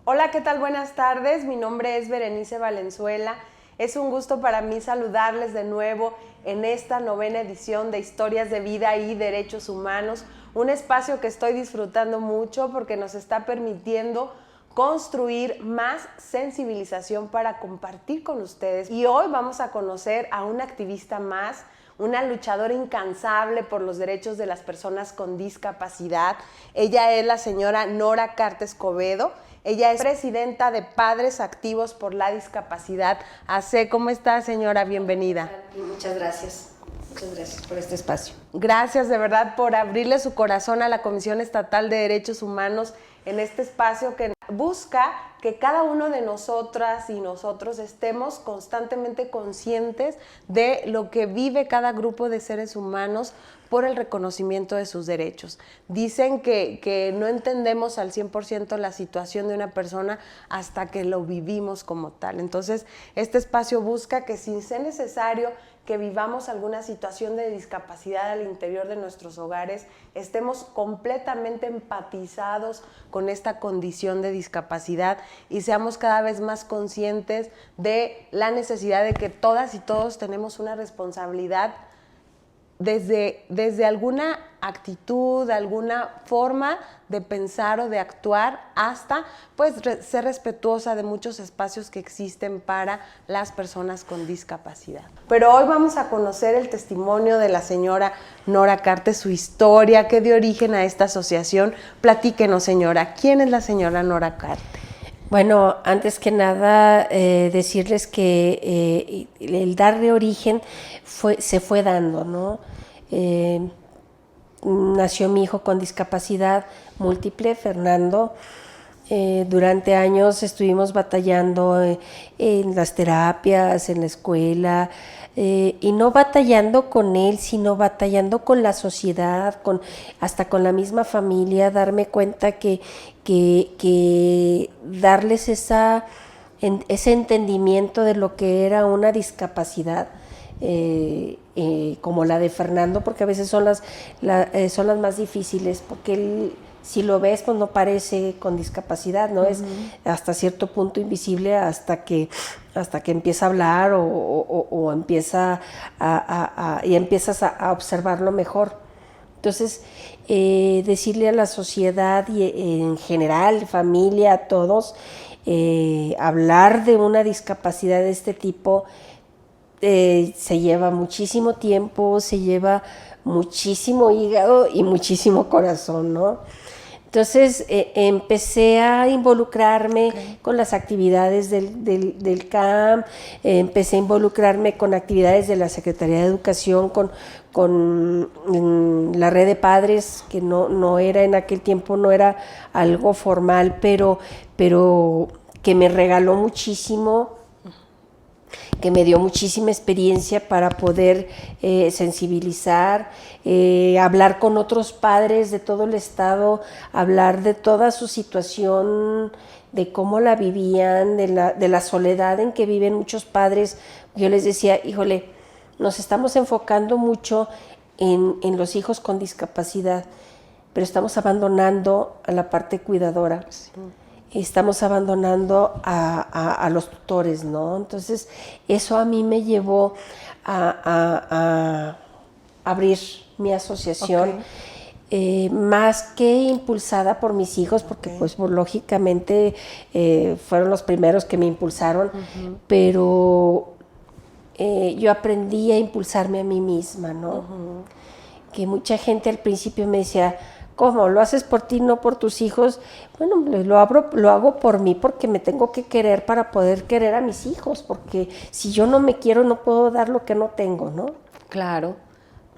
Hola, ¿qué tal? Buenas tardes. Mi nombre es Berenice Valenzuela. Es un gusto para mí saludarles de nuevo en esta novena edición de Historias de Vida y Derechos Humanos, un espacio que estoy disfrutando mucho porque nos está permitiendo construir más sensibilización para compartir con ustedes. Y hoy vamos a conocer a una activista más, una luchadora incansable por los derechos de las personas con discapacidad. Ella es la señora Nora Carte Escobedo. Ella es presidenta de Padres Activos por la Discapacidad AC. ¿Cómo está, señora? Bienvenida. Muchas gracias. Muchas gracias por este espacio. Gracias de verdad por abrirle su corazón a la Comisión Estatal de Derechos Humanos en este espacio que busca que cada uno de nosotras y nosotros estemos constantemente conscientes de lo que vive cada grupo de seres humanos por el reconocimiento de sus derechos. Dicen que no entendemos al 100% la situación de una persona hasta que lo vivimos como tal. Entonces, este espacio busca que sin ser necesario que vivamos alguna situación de discapacidad al interior de nuestros hogares, estemos completamente empatizados con esta condición de discapacidad y seamos cada vez más conscientes de la necesidad de que todas y todos tenemos una responsabilidad desde alguna actitud, alguna forma de pensar o de actuar hasta pues ser respetuosa de muchos espacios que existen para las personas con discapacidad. Pero hoy vamos a conocer el testimonio de la señora Nora Carte, su historia que dio origen a esta asociación. Platíquenos, señora, ¿quién es la señora Nora Carte? Bueno, antes que nada, decirles que el darle origen se fue dando, ¿no? Nació mi hijo con discapacidad múltiple, Fernando. Durante años estuvimos batallando en las terapias, en la escuela, y no batallando con él, sino batallando con la sociedad, hasta con la misma familia, darme cuenta que darles ese entendimiento de lo que era una discapacidad, como la de Fernando, porque a veces son las más difíciles, porque él, si lo ves, pues no parece con discapacidad, ¿no? Es hasta cierto punto invisible hasta que empieza a hablar o empieza y empiezas a observarlo mejor. Entonces, decirle a la sociedad y en general, familia, a todos, hablar de una discapacidad de este tipo se lleva muchísimo tiempo, se lleva muchísimo hígado y muchísimo corazón, ¿no? Entonces empecé a involucrarme con las actividades del CAM, empecé a involucrarme con actividades de la Secretaría de Educación, con la red de padres, que no era en aquel tiempo, no era algo formal, pero que me regaló muchísimo, que me dio muchísima experiencia para poder sensibilizar, hablar con otros padres de todo el estado, hablar de toda su situación, de cómo la vivían, de la soledad en que viven muchos padres. Yo les decía, híjole, nos estamos enfocando mucho en los hijos con discapacidad, pero estamos abandonando a la parte cuidadora. Sí. Estamos abandonando a los tutores, ¿no? Entonces, eso a mí me llevó a abrir mi asociación, más que impulsada por mis hijos, porque pues lógicamente fueron los primeros que me impulsaron, pero yo aprendí a impulsarme a mí misma, ¿no? Que mucha gente al principio me decía, ¿cómo? ¿Lo haces por ti, no por tus hijos? Bueno, lo hago por mí, porque me tengo que querer para poder querer a mis hijos, porque si yo no me quiero no puedo dar lo que no tengo, ¿no? Claro.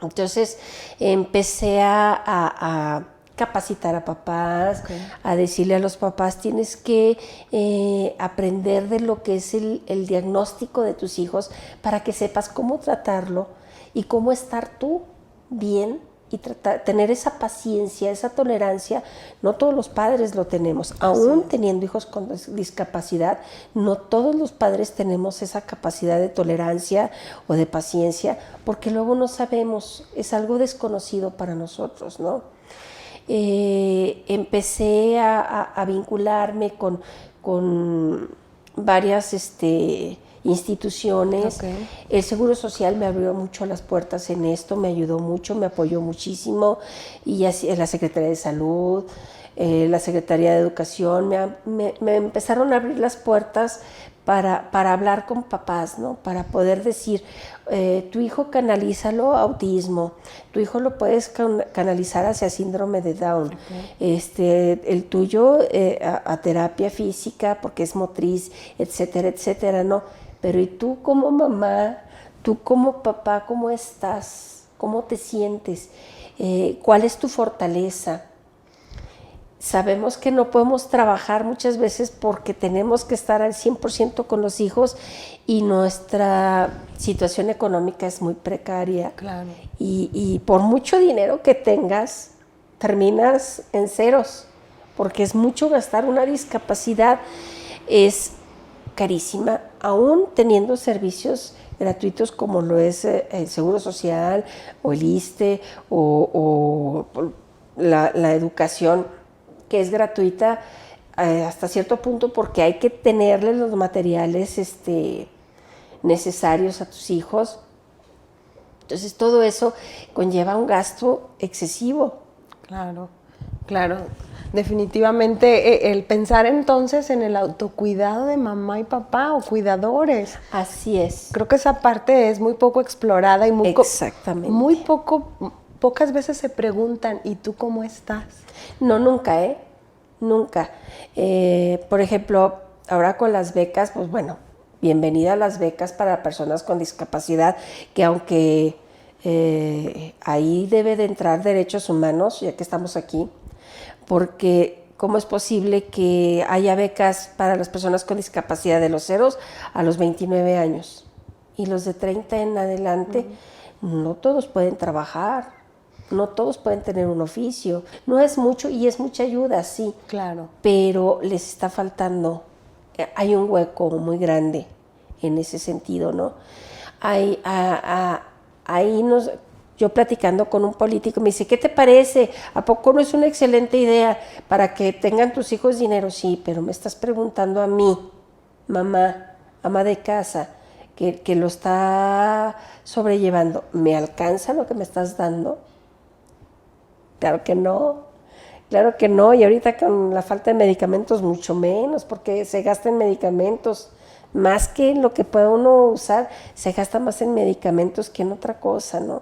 Entonces empecé a capacitar a papás, a decirle a los papás, tienes que aprender de lo que es el diagnóstico de tus hijos para que sepas cómo tratarlo y cómo estar tú bien y tener esa paciencia, esa tolerancia. No todos los padres lo tenemos, aún teniendo hijos con discapacidad, no todos los padres tenemos esa capacidad de tolerancia o de paciencia, porque luego no sabemos, es algo desconocido para nosotros, ¿no? Empecé a vincularme con con varias instituciones. Okay. El Seguro Social me abrió mucho las puertas en esto, me ayudó mucho, me apoyó muchísimo, y así la Secretaría de Salud, la Secretaría de Educación, me empezaron a abrir las puertas para hablar con papás, ¿no? Para poder decir, tu hijo canalízalo a autismo, tu hijo lo puedes canalizar hacia síndrome de Down, okay. El tuyo a terapia física porque es motriz, etcétera, etcétera, ¿no? Pero ¿y tú como mamá, tú como papá, cómo estás? ¿Cómo te sientes? ¿Cuál es tu fortaleza? Sabemos que no podemos trabajar muchas veces porque tenemos que estar al 100% con los hijos y nuestra situación económica es muy precaria. Claro. Y por mucho dinero que tengas, terminas en ceros, porque es mucho gastar. Una discapacidad es carísima, aún teniendo servicios gratuitos como lo es el Seguro Social o el ISSSTE o la educación, que es gratuita hasta cierto punto porque hay que tenerle los materiales necesarios a tus hijos. Entonces todo eso conlleva un gasto excesivo. Claro, claro. Definitivamente el pensar entonces en el autocuidado de mamá y papá o cuidadores. Así es. Creo que esa parte es muy poco explorada y exactamente. Pocas veces se preguntan, ¿y tú cómo estás? No, nunca, nunca. Por ejemplo, ahora con las becas, pues bueno, bienvenida a las becas para personas con discapacidad, que aunque ahí debe de entrar derechos humanos, ya que estamos aquí, porque ¿cómo es posible que haya becas para las personas con discapacidad de los 0 a los 29 años? Y los de 30 en adelante, no todos pueden trabajar, no todos pueden tener un oficio. No es mucho y es mucha ayuda, sí. Claro. Pero les está faltando, hay un hueco muy grande en ese sentido, ¿no? Yo platicando con un político me dice, ¿qué te parece? ¿A poco no es una excelente idea para que tengan tus hijos dinero? Sí, pero me estás preguntando a mí, mamá, ama de casa, que lo está sobrellevando. ¿Me alcanza lo que me estás dando? Claro que no, y ahorita con la falta de medicamentos mucho menos, porque se gasta en medicamentos, más que en lo que pueda uno usar, se gasta más en medicamentos que en otra cosa, ¿no?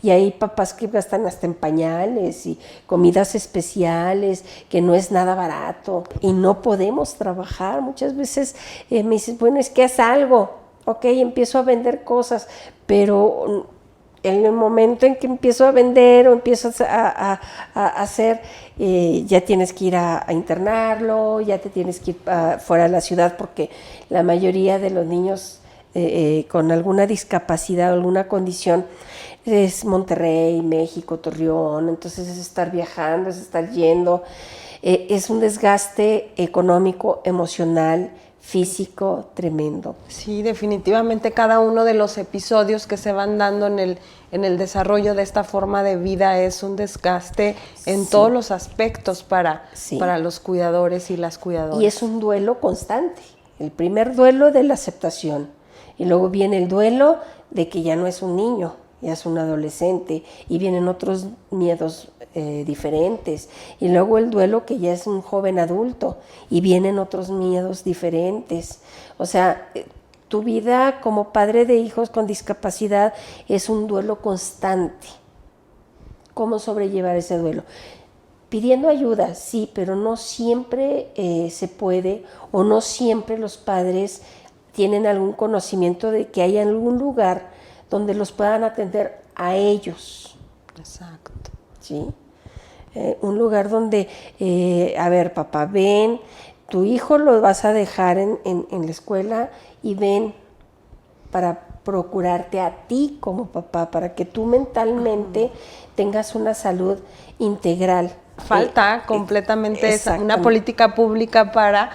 Y hay papás que gastan hasta en pañales y comidas especiales, que no es nada barato, y no podemos trabajar. Muchas veces me dices, bueno, es que haz algo, ok, empiezo a vender cosas, pero en el momento en que empiezo a vender o empiezo a hacer, ya tienes que ir a internarlo, ya te tienes que ir fuera de la ciudad, porque la mayoría de los niños con alguna discapacidad o alguna condición es Monterrey, México, Torreón, entonces es estar viajando, es estar yendo, es un desgaste económico, emocional, físico tremendo. Sí, definitivamente cada uno de los episodios que se van dando en el desarrollo de esta forma de vida es un desgaste en todos los aspectos para los cuidadores y las cuidadoras. Y es un duelo constante. El primer duelo de la aceptación y luego viene el duelo de que ya no es un niño, ya es un adolescente, y vienen otros miedos diferentes, y luego el duelo que ya es un joven adulto y vienen otros miedos diferentes. O sea, tu vida como padre de hijos con discapacidad es un duelo constante. ¿Cómo sobrellevar ese duelo? Pidiendo ayuda, sí, pero no siempre se puede, o no siempre los padres tienen algún conocimiento de que hay algún lugar donde los puedan atender a ellos. Exacto. ¿Sí? Un lugar donde, a ver, papá, ven, tu hijo lo vas a dejar en la escuela y ven para procurarte a ti como papá, para que tú mentalmente tengas una salud integral. Falta completamente una política pública para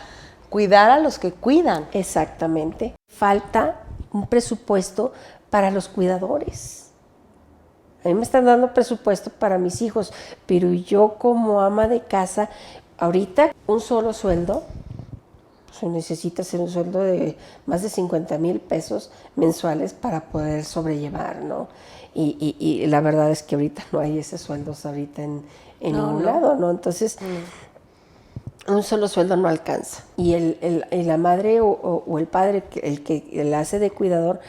cuidar a los que cuidan. Exactamente. Falta un presupuesto para los cuidadores. A mí me están dando presupuesto para mis hijos, pero yo como ama de casa, ahorita un solo sueldo sea, necesitas un sueldo de más de 50,000 pesos mensuales para poder sobrellevar, ¿no? Y la verdad es que ahorita no hay esos sueldos ahorita en ningún lado, ¿no? Entonces, un solo sueldo no alcanza. Y la madre o el padre, el que la hace de cuidador,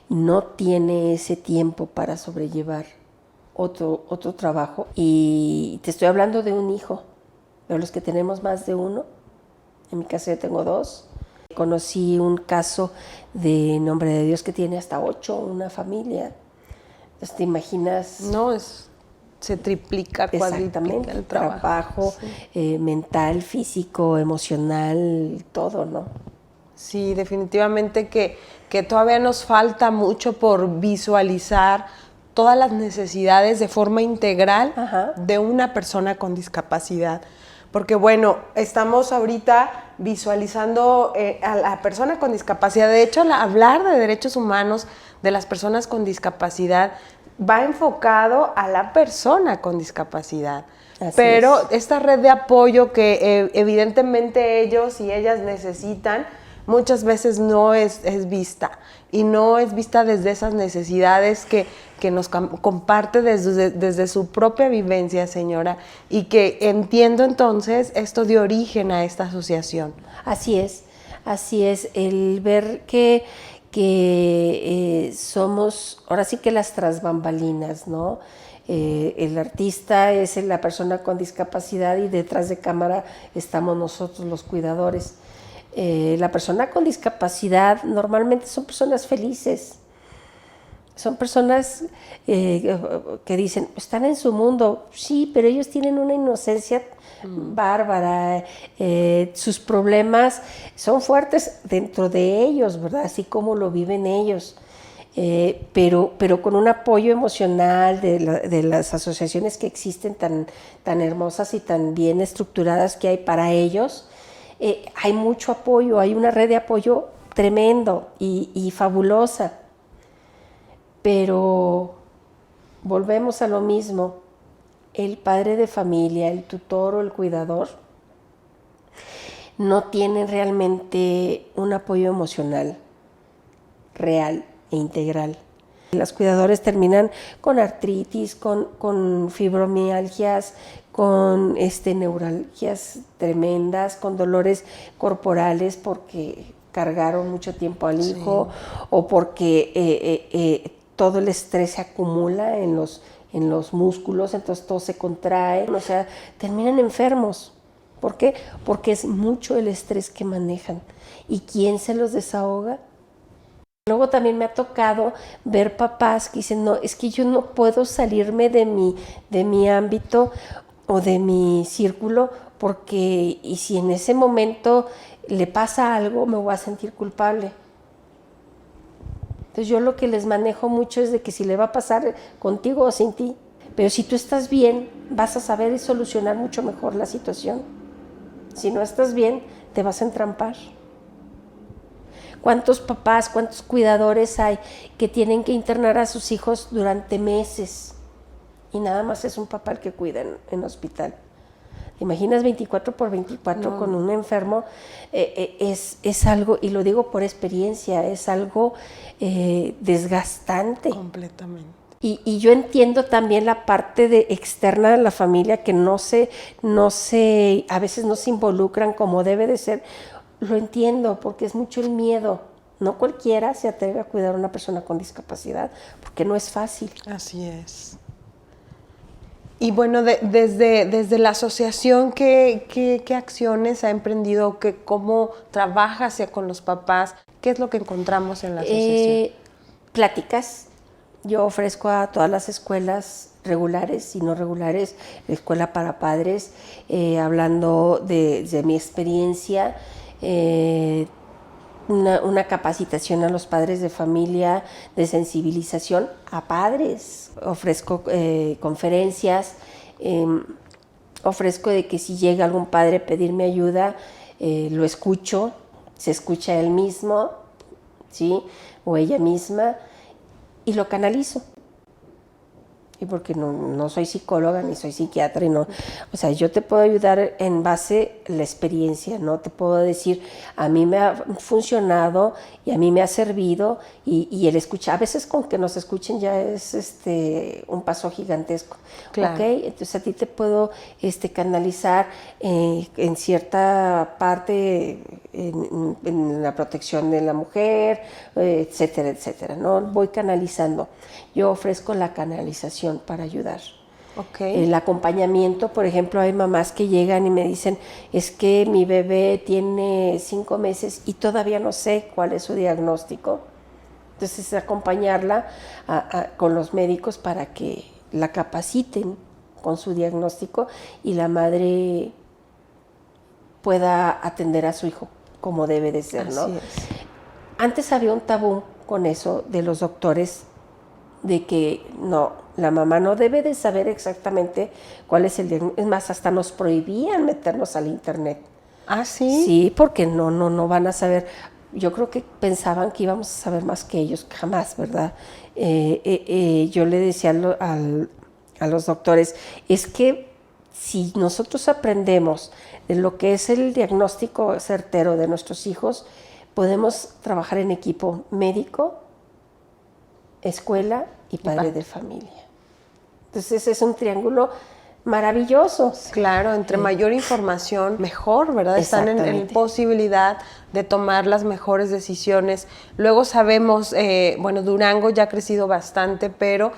no tiene ese tiempo para sobrellevar otro trabajo. Y te estoy hablando de un hijo, pero los que tenemos más de uno, en mi caso yo tengo 2. Conocí un caso de nombre de Dios que tiene hasta 8, una familia. Entonces, ¿te imaginas? No, se triplica, cuadriplica el trabajo. Sí. Mental, físico, emocional, todo, ¿no? Sí, definitivamente que todavía nos falta mucho por visualizar todas las necesidades de forma integral de una persona con discapacidad. Porque bueno, estamos ahorita visualizando a la persona con discapacidad. De hecho, hablar de derechos humanos de las personas con discapacidad va enfocado a la persona con discapacidad. Pero esta red de apoyo que evidentemente ellos y ellas necesitan, muchas veces no es vista, y no es vista desde esas necesidades que nos comparte desde su propia vivencia, señora, y que entiendo entonces esto dio origen a esta asociación. Así es, el ver que somos, ahora sí que las tras bambalinas, ¿no? El artista es la persona con discapacidad y detrás de cámara estamos nosotros los cuidadores. La persona con discapacidad normalmente son personas felices, son personas que dicen, están en su mundo, sí, pero ellos tienen una inocencia bárbara, sus problemas son fuertes dentro de ellos, ¿verdad? Así como lo viven ellos. Pero con un apoyo emocional de las asociaciones que existen tan hermosas y tan bien estructuradas que hay para ellos, hay mucho apoyo, hay una red de apoyo tremendo y fabulosa. Pero volvemos a lo mismo, el padre de familia, el tutor o el cuidador no tienen realmente un apoyo emocional real e integral. Los cuidadores terminan con artritis, con fibromialgias, con neuralgias tremendas, con dolores corporales porque cargaron mucho tiempo al hijo, o porque todo el estrés se acumula en los músculos, entonces todo se contrae, o sea, terminan enfermos. ¿Por qué? Porque es mucho el estrés que manejan. ¿Y quién se los desahoga? Luego también me ha tocado ver papás que dicen, no, es que yo no puedo salirme de mi ámbito o de mi círculo porque, y si en ese momento le pasa algo, me voy a sentir culpable. Entonces yo lo que les manejo mucho es de que si le va a pasar contigo o sin ti, pero si tú estás bien, vas a saber solucionar mucho mejor la situación. Si no estás bien, te vas a entrampar. ¿Cuántos papás, cuántos cuidadores hay que tienen que internar a sus hijos durante meses? Y nada más es un papá el que cuida en hospital. ¿Te imaginas 24/24 con un enfermo? Es algo, y lo digo por experiencia, es algo desgastante. Completamente. Y yo entiendo también la parte externa de la familia que a veces no se involucran como debe de ser. Lo entiendo porque es mucho el miedo. No cualquiera se atreve a cuidar a una persona con discapacidad porque no es fácil. Así es. Y bueno, desde la asociación, ¿qué acciones ha emprendido? ¿Cómo trabaja hacia con los papás? ¿Qué es lo que encontramos en la asociación? Pláticas. Yo ofrezco a todas las escuelas regulares y no regulares, escuela para padres, hablando de mi experiencia, una capacitación a los padres de familia, de sensibilización a padres. Ofrezco conferencias, ofrezco de que si llega algún padre a pedirme ayuda, lo escucho, se escucha él mismo, ¿sí? O ella misma, y lo canalizo. y porque no soy psicóloga ni soy psiquiatra, y no, o sea, yo te puedo ayudar en base a la experiencia, ¿no? Te puedo decir, a mí me ha funcionado y a mí me ha servido, y el escuchar, a veces con que nos escuchen ya es un paso gigantesco. Claro. ¿Okay? Entonces a ti te puedo canalizar en cierta parte en la protección de la mujer, etcétera, etcétera, ¿no? Voy canalizando. Yo ofrezco la canalización para ayudar. Okay. El acompañamiento, por ejemplo, hay mamás que llegan y me dicen, es que mi bebé tiene 5 meses y todavía no sé cuál es su diagnóstico. Entonces, acompañarla con los médicos para que la capaciten con su diagnóstico y la madre pueda atender a su hijo como debe de ser, ¿no? Así es. Antes había un tabú con eso de los doctores, de que no, la mamá no debe de saber exactamente cuál es el diagnóstico. Es más, hasta nos prohibían meternos al internet. ¿Ah, sí? Sí, porque no van a saber. Yo creo que pensaban que íbamos a saber más que ellos, jamás, ¿verdad? Yo le decía a los doctores, es que si nosotros aprendemos de lo que es el diagnóstico certero de nuestros hijos, podemos trabajar en equipo médico, escuela y padre de familia. Entonces es un triángulo maravilloso. Claro, entre mayor información, mejor, ¿verdad? Están en posibilidad de tomar las mejores decisiones. Luego sabemos, bueno, Durango ya ha crecido bastante, pero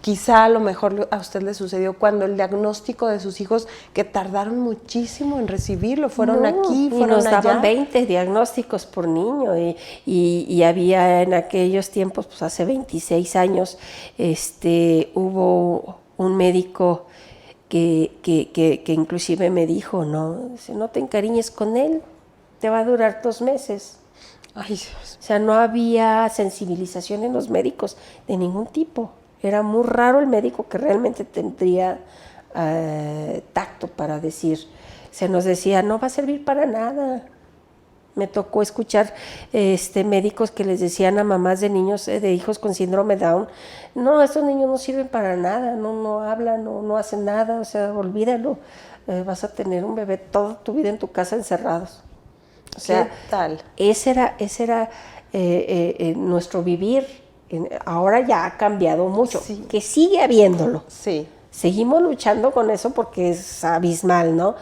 quizá a lo mejor a usted le sucedió cuando el diagnóstico de sus hijos, que tardaron muchísimo en recibirlo, fueron aquí, fueron y nos allá. daban 20 diagnósticos por niño, y había en aquellos tiempos, pues hace 26 años, hubo un médico que inclusive me dijo, no, dice, no te encariñes con él, te va a durar 2 meses. Ay, Dios. O sea, no había sensibilización en los médicos de ningún tipo. Era muy raro el médico que realmente tendría tacto para decir. Se nos decía, no va a servir para nada. Me tocó escuchar médicos que les decían a mamás de niños, de hijos con síndrome Down, no, estos niños no sirven para nada, no hablan, no hacen nada, o sea, olvídalo, vas a tener un bebé toda tu vida en tu casa encerrados. O sea, ¿qué tal? Ese era nuestro vivir. Ahora ya ha cambiado mucho, Sí. Que sigue habiéndolo. Sí. Seguimos luchando con eso porque es abismal, ¿no?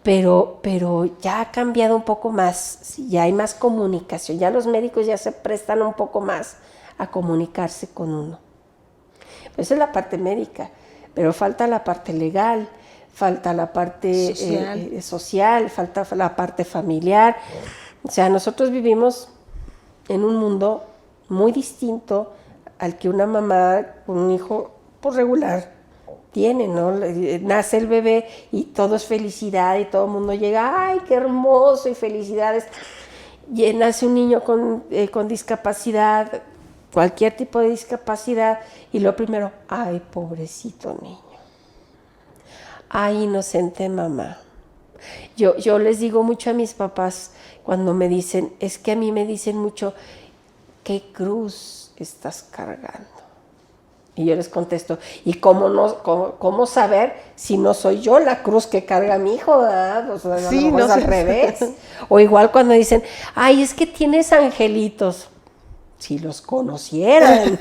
Pero ya ha cambiado un poco más, ya hay más comunicación, ya los médicos ya se prestan un poco más a comunicarse con uno. Esa es la parte médica, pero falta la parte legal, falta la parte social, falta la parte familiar. O sea, nosotros vivimos en un mundo muy distinto al que una mamá con un hijo por regular tiene, ¿no? Nace el bebé y todo es felicidad y todo el mundo llega, ¡ay, qué hermoso! Y felicidades. Y nace un niño con discapacidad, cualquier tipo de discapacidad, y lo primero, ¡ay, pobrecito niño! ¡Ay, inocente mamá! Yo les digo mucho a mis papás cuando me dicen, es que a mí me dicen mucho, ¿qué cruz estás cargando? Y yo les contesto, ¿y cómo saber si no soy yo la cruz que carga a mi hijo? ¿Verdad? O sea, sí, no es al revés. O igual cuando dicen, ay, es que tienes angelitos. Si los conocieran,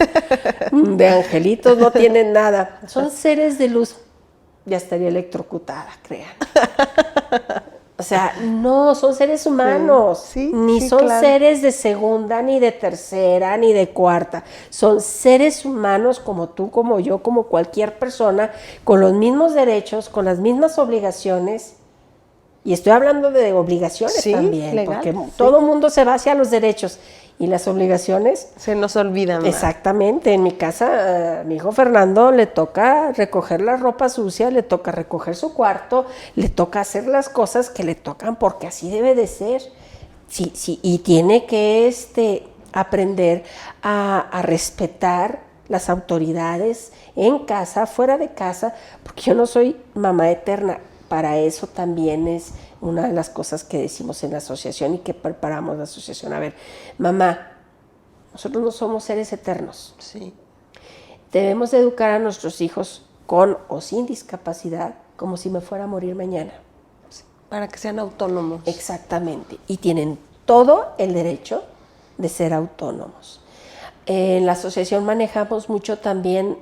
de angelitos no tienen nada. Son seres de luz. Ya estaría electrocutada, crean. O sea, no, son seres humanos, ni son seres de segunda, ni de tercera, ni de cuarta. Son seres humanos como tú, como yo, como cualquier persona, con los mismos derechos, con las mismas obligaciones. Y estoy hablando de obligaciones también, legal, porque todo el mundo se va hacia los derechos. Y las obligaciones se nos olvidan. Exactamente. En mi casa, a mi hijo Fernando le toca recoger la ropa sucia, le toca recoger su cuarto, le toca hacer las cosas que le tocan porque así debe de ser. Sí, y tiene que aprender a respetar las autoridades en casa, fuera de casa, porque yo no soy mamá eterna. Para eso también es una de las cosas que decimos en la asociación y que preparamos la asociación. A ver, mamá, nosotros no somos seres eternos. Sí. Debemos de educar a nuestros hijos con o sin discapacidad como si me fuera a morir mañana. Para que sean autónomos. Exactamente. Y tienen todo el derecho de ser autónomos. En la asociación manejamos mucho también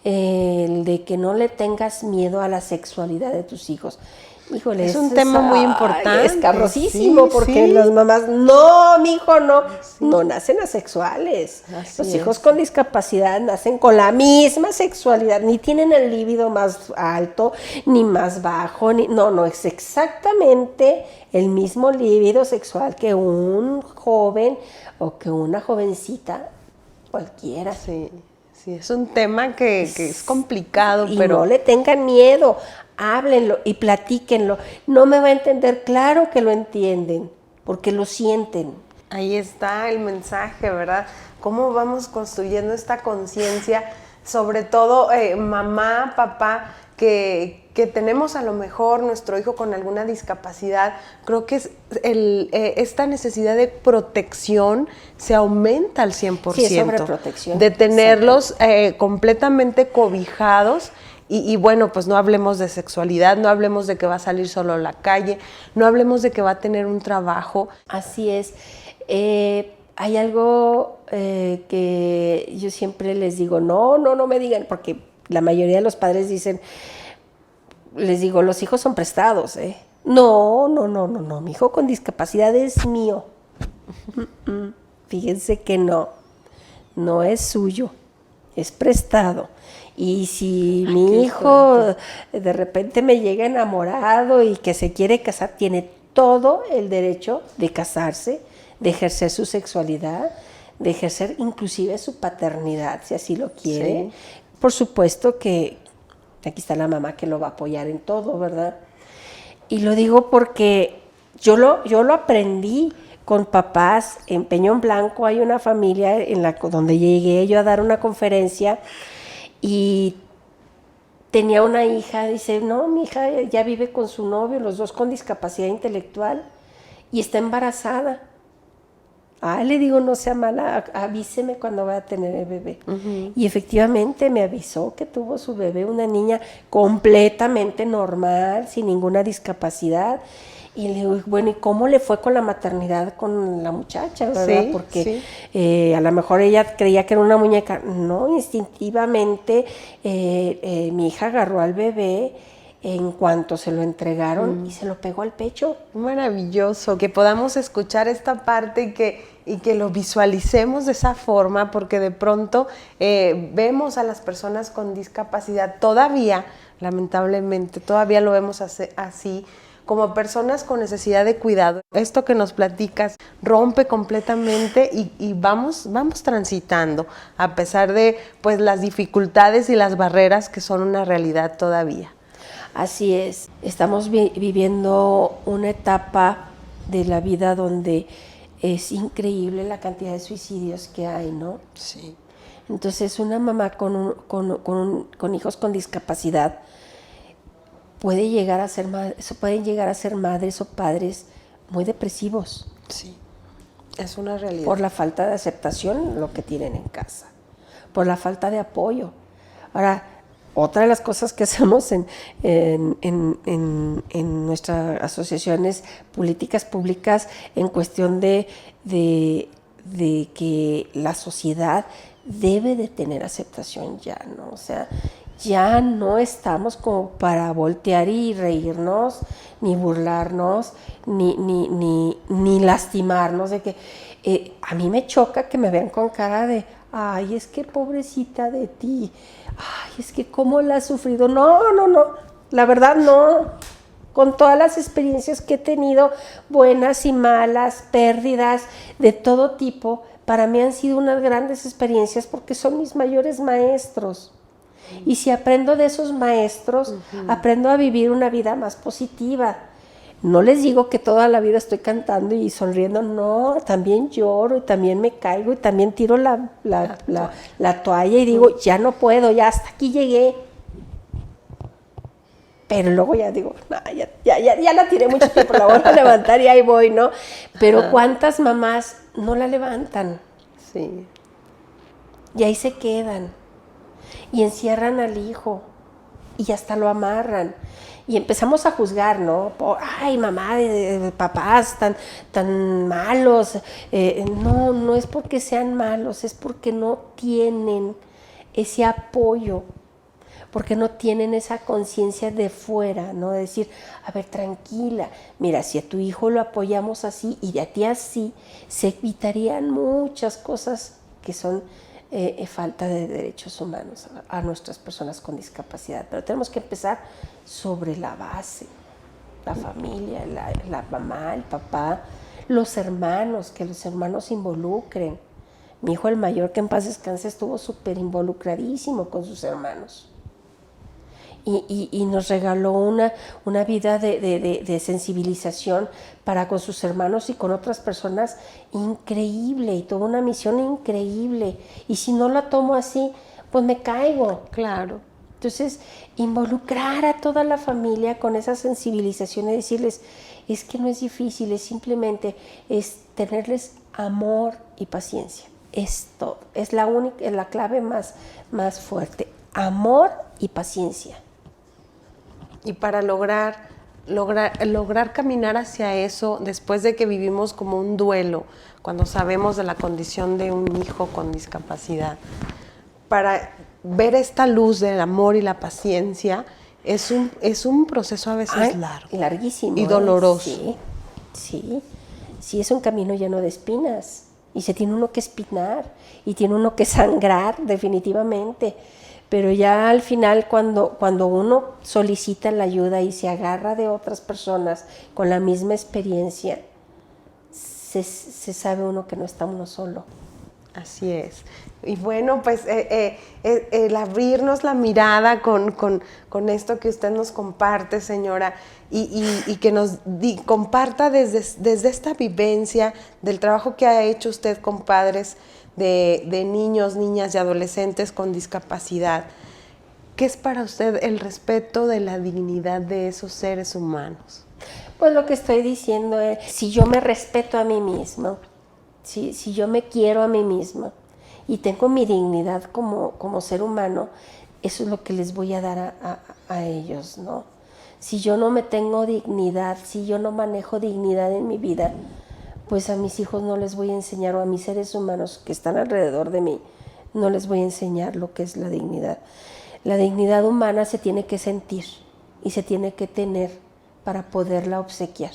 el de que no le tengas miedo a la sexualidad de tus hijos. Híjole, es un tema muy importante. Es cabrosísimo, porque las mamás, no, mi hijo no, no nacen asexuales. Los hijos con discapacidad nacen con la misma sexualidad, ni tienen el líbido más alto, ni más bajo, no, es exactamente el mismo líbido sexual que un joven o que una jovencita cualquiera. Sí, es un tema que es complicado, y pero no le tengan miedo. Háblenlo y platíquenlo. No me va a entender, claro que lo entienden, porque lo sienten. Ahí está el mensaje, ¿verdad? ¿Cómo vamos construyendo esta conciencia? Sobre todo, mamá, papá, que tenemos a lo mejor nuestro hijo con alguna discapacidad. Creo que esta necesidad de protección se aumenta al 100%. Sí, es sobreprotección. De tenerlos completamente cobijados. Y bueno, pues no hablemos de sexualidad, no hablemos de que va a salir solo a la calle, no hablemos de que va a tener un trabajo. Así es. Hay algo que yo siempre les digo, no me digan, porque la mayoría de los padres dicen, les digo, los hijos son prestados, ¿eh? No, mi hijo con discapacidad es mío. Fíjense que no es suyo, es prestado. Y si mi hijo de repente me llega enamorado y que se quiere casar, tiene todo el derecho de casarse, de ejercer su sexualidad, de ejercer inclusive su paternidad, si así lo quiere. Sí. Por supuesto que aquí está la mamá que lo va a apoyar en todo, ¿verdad? Y lo digo porque yo lo aprendí con papás. En Peñón Blanco hay una familia donde llegué yo a dar una conferencia. Y tenía una hija, dice, no, mi hija ya vive con su novio, los dos con discapacidad intelectual, y está embarazada. Le digo, no sea mala, avíseme cuando vaya a tener el bebé. Uh-huh. Y efectivamente me avisó que tuvo su bebé, una niña completamente normal, sin ninguna discapacidad. Y le digo, bueno, ¿y cómo le fue con la maternidad con la muchacha, verdad? Sí, porque a lo mejor ella creía que era una muñeca. No, instintivamente mi hija agarró al bebé en cuanto se lo entregaron y se lo pegó al pecho. Maravilloso, que podamos escuchar esta parte y que lo visualicemos de esa forma, porque de pronto vemos a las personas con discapacidad todavía, lamentablemente, todavía lo vemos así, como personas con necesidad de cuidado. Esto que nos platicas rompe completamente y vamos transitando, a pesar de pues las dificultades y las barreras que son una realidad todavía. Así es, estamos viviendo una etapa de la vida donde es increíble la cantidad de suicidios que hay, ¿no? Sí. Entonces una mamá con hijos con discapacidad pueden llegar a ser madres o padres muy depresivos. Sí, es una realidad. Por la falta de aceptación, lo que tienen en casa, por la falta de apoyo. Ahora, otra de las cosas que hacemos en nuestras asociaciones políticas públicas en cuestión de que la sociedad debe de tener aceptación ya, ¿no? O sea, ya no estamos como para voltear y reírnos, ni burlarnos, ni lastimarnos. De que a mí me choca que me vean con cara de, ay, es que pobrecita de ti, ay, es que cómo la has sufrido. No, la verdad no. Con todas las experiencias que he tenido, buenas y malas, pérdidas de todo tipo, para mí han sido unas grandes experiencias porque son mis mayores maestros. Y si aprendo de esos maestros, aprendo a vivir una vida más positiva. No les digo que toda la vida estoy cantando y sonriendo, no, también lloro y también me caigo y también tiro la toalla y digo, ya no puedo, ya hasta aquí llegué. Pero luego ya digo, no, ya la tiré mucho tiempo, la voy a levantar y ahí voy, ¿no? Pero ¿cuántas mamás no la levantan? Sí. Y ahí se quedan. y encierran al hijo y hasta lo amarran. Y empezamos a juzgar, ¿no? Ay, mamá, papás tan malos. No es porque sean malos, es porque no tienen ese apoyo, porque no tienen esa conciencia de fuera, ¿no? De decir, a ver, tranquila, mira, si a tu hijo lo apoyamos así y a ti así, se evitarían muchas cosas que son falta de derechos humanos a nuestras personas con discapacidad. Pero tenemos que empezar sobre la base, la familia, la mamá, el papá, los hermanos, que los hermanos se involucren. Mi hijo el mayor, que en paz descanse, estuvo súper involucradísimo con sus hermanos. Y nos regaló una vida de sensibilización para con sus hermanos y con otras personas increíble, y toda una misión increíble. Y si no la tomo así, pues me caigo. Claro. Entonces, involucrar a toda la familia con esa sensibilización y decirles, es que no es difícil, es simplemente tenerles amor y paciencia. Es todo, es la clave más fuerte, amor y paciencia. Y para lograr caminar hacia eso, después de que vivimos como un duelo, cuando sabemos de la condición de un hijo con discapacidad, para ver esta luz del amor y la paciencia, es un proceso a veces largo. Larguísimo. Y doloroso. Sí, es un camino lleno de espinas. Y se tiene uno que espinar, y tiene uno que sangrar definitivamente. Pero ya al final, cuando uno solicita la ayuda y se agarra de otras personas con la misma experiencia, se sabe uno que no está uno solo. Así es. Y bueno, pues el abrirnos la mirada con esto que usted nos comparte, señora, y que nos comparta desde esta vivencia del trabajo que ha hecho usted con padres de niños, niñas y adolescentes con discapacidad. ¿Qué es para usted el respeto de la dignidad de esos seres humanos? Pues lo que estoy diciendo es, si yo me respeto a mí mismo, si yo me quiero a mí mismo y tengo mi dignidad como ser humano, eso es lo que les voy a dar a ellos, ¿no? Si yo no me tengo dignidad, si yo no manejo dignidad en mi vida, pues a mis hijos no les voy a enseñar, o a mis seres humanos que están alrededor de mí, no les voy a enseñar lo que es la dignidad. La dignidad humana se tiene que sentir y se tiene que tener para poderla obsequiar.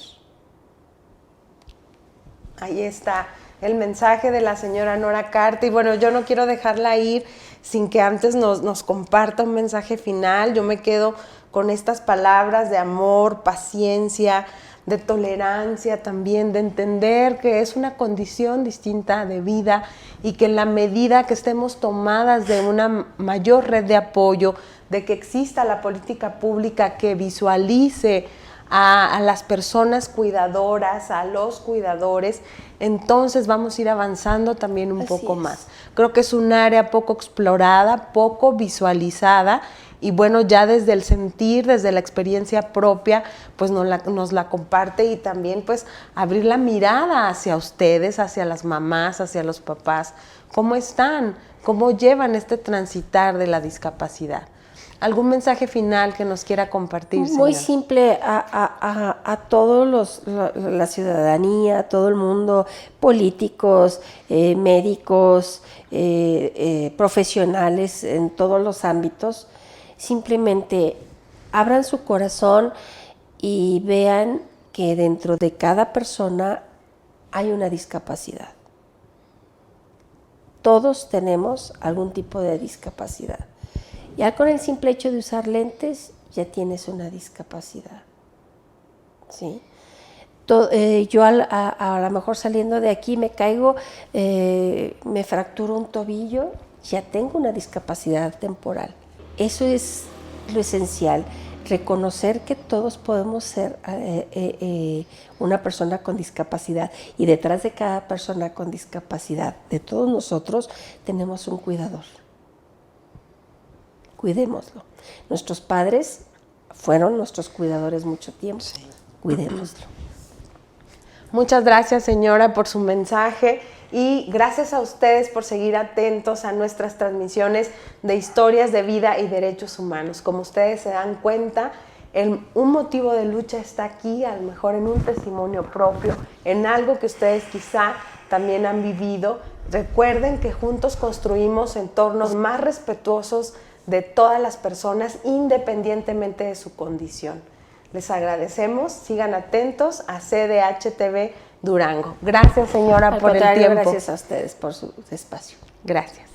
Ahí está el mensaje de la señora Nora Carte. Y bueno, yo no quiero dejarla ir sin que antes nos comparta un mensaje final. Yo me quedo con estas palabras de amor, paciencia, de tolerancia también, de entender que es una condición distinta de vida y que en la medida que estemos tomadas de una mayor red de apoyo, de que exista la política pública que visualice a las personas cuidadoras, a los cuidadores, entonces vamos a ir avanzando también un poco más. Creo que es un área poco explorada, poco visualizada, y bueno, ya desde el sentir, desde la experiencia propia, pues nos la comparte, y también pues abrir la mirada hacia ustedes, hacia las mamás, hacia los papás. ¿Cómo están? ¿Cómo llevan este transitar de la discapacidad? ¿Algún mensaje final que nos quiera compartir, señora? Muy simple a todos la ciudadanía, a todo el mundo, políticos, médicos, profesionales en todos los ámbitos. Simplemente abran su corazón y vean que dentro de cada persona hay una discapacidad. Todos tenemos algún tipo de discapacidad. Ya con el simple hecho de usar lentes, ya tienes una discapacidad, ¿sí? Yo a lo mejor saliendo de aquí me caigo, me fracturo un tobillo, ya tengo una discapacidad temporal. Eso es lo esencial, reconocer que todos podemos ser una persona con discapacidad, y detrás de cada persona con discapacidad, de todos nosotros, tenemos un cuidador. Cuidémoslo. Nuestros padres fueron nuestros cuidadores mucho tiempo. Sí. Cuidémoslo. Muchas gracias, señora, por su mensaje. y gracias a ustedes por seguir atentos a nuestras transmisiones de historias de vida y derechos humanos. Como ustedes se dan cuenta, un motivo de lucha está aquí, a lo mejor en un testimonio propio, en algo que ustedes quizá también han vivido. Recuerden que juntos construimos entornos más respetuosos de todas las personas, independientemente de su condición. Les agradecemos, sigan atentos a CDH TV Durango. Gracias, señora, por el tiempo. Gracias a ustedes por su espacio. Gracias.